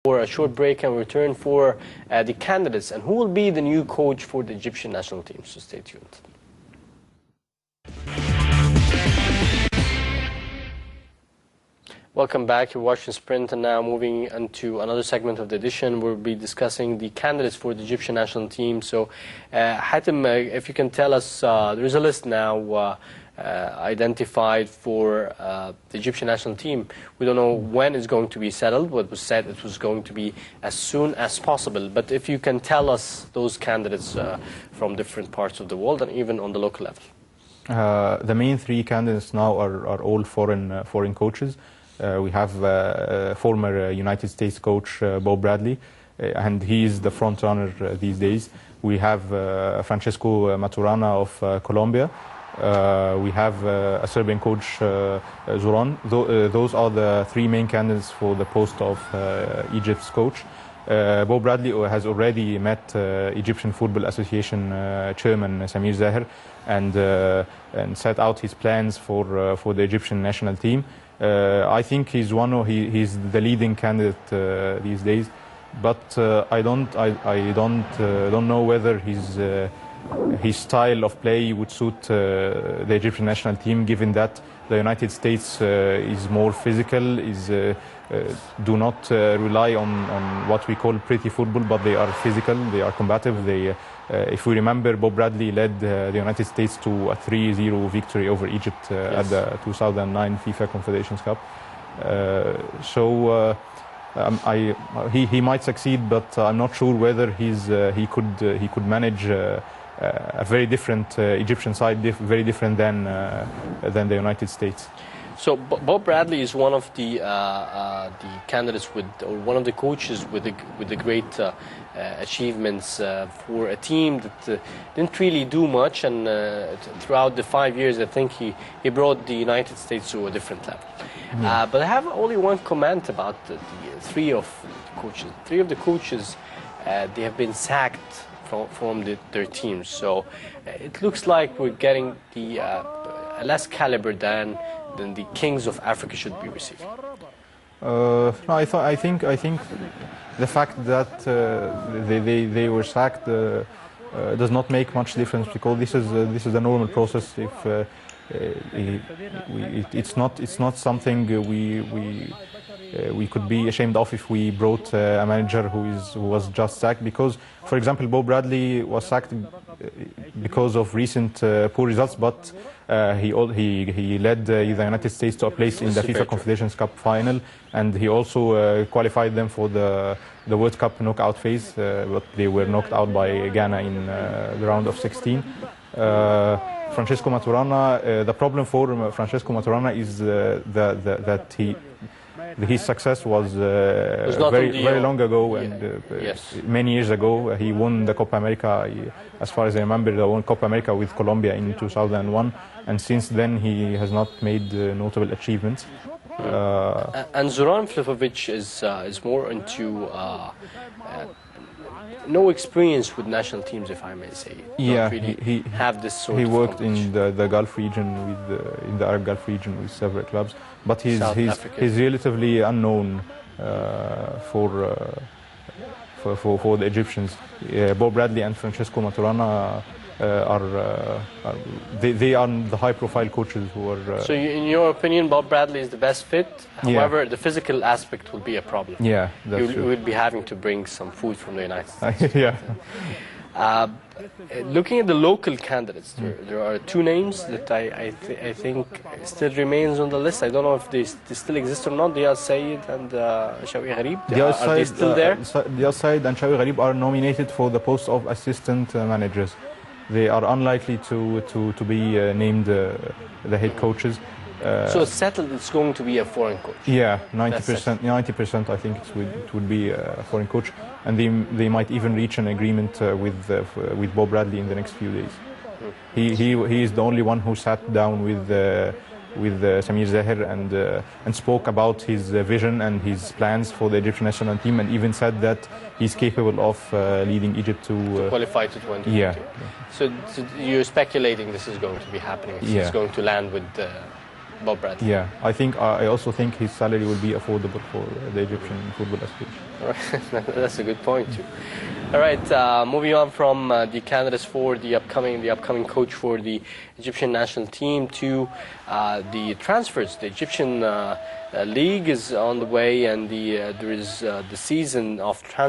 For a short break and return for the candidates and who will be the new coach for the Egyptian national team. So stay tuned. Welcome back. You're watching Sprint, and now moving into another segment of the edition. We'll be discussing the candidates for the Egyptian national team. So, Hatem, if you can tell us, there is a list now identified for the Egyptian national team. We don't know when it's going to be settled. What was said, it was going to be as soon as possible. But if you can tell us those candidates from different parts of the world and even on the local level. The main three candidates now are all foreign coaches. We have former United States coach Bob Bradley, and he is the front runner these days. We have Francesco Maturana of Colombia. We have a Serbian coach, Zoran. Those are the three main candidates for the post of Egypt's coach. Bob Bradley has already met Egyptian Football Association chairman Samir Zahir and set out his plans for the Egyptian national team. I think he's the leading candidate these days, but I don't know whether his style of play would suit the Egyptian national team, given that the United States is more physical, do not rely on what we call pretty football, but they are physical, they are combative. If we remember, Bob Bradley led the United States to a 3-0 victory over Egypt at the 2009 FIFA Confederations Cup. He might succeed, but I'm not sure whether he could manage a very different Egyptian side, very different than the United States. So Bob Bradley is one of the candidates or one of the coaches with the great achievements for a team that didn't really do much, and throughout the 5 years, I think he brought the United States to a different level. But I have only one comment about the three of the coaches. Three of the coaches, they have been sacked from their teams. So it looks like we're getting the less caliber than the kings of Africa should be receiving. No, I think the fact that they were sacked does not make much difference, because this is a normal process. If it's not something we could be ashamed of if we brought a manager who was just sacked. Because, for example, Bob Bradley was sacked because of recent poor results, but he led the United States to a place in the FIFA Confederations Cup final, and he also qualified them for the World Cup knockout phase, but they were knocked out by Ghana in the round of 16. Francesco Maturana, the problem for Francesco Maturana is that his success was very long ago, and many years ago. He won the Copa America, as far as I remember, he won Copa America with Colombia in 2001, and since then he has not made notable achievements. And Zoran Filipovic is more into no experience with national teams, if I may say. Yeah, really he have this sort he of worked in the Gulf region in the Arab Gulf region with several clubs, but he's relatively unknown for the Egyptians. Bob Bradley and Francesco Maturana are the high-profile coaches who are. So, in your opinion, Bob Bradley is the best fit. However, the physical aspect will be a problem. Yeah, that's true. You will be having to bring some food from the United States. Yeah. Looking at the local candidates, there are two names that I think still remains on the list. I don't know if they still exist or not. Diaz Said and Shawi Gharib. Are they still there? Diaz Said and Shawi Gharib are nominated for the post of assistant managers. They are unlikely to be named the head coaches. So it's settled it's going to be a foreign coach? Yeah, 90% I think it would be a foreign coach, and they might even reach an agreement with Bob Bradley in the next few days. He is the only one who sat down with Samir Zahir and spoke about his vision and his plans for the Egyptian national team, and even said that he's capable of leading Egypt to qualify to 2022. Yeah. So you're speculating this is going to be happening. It's going to land with Bob Bradley. Yeah, I also think his salary will be affordable for the Egyptian Football Association. All right. That's a good point too. All right, moving on from the candidates for the upcoming coach for the Egyptian national team to the transfers. The Egyptian league is on the way, and there is the season of transfers.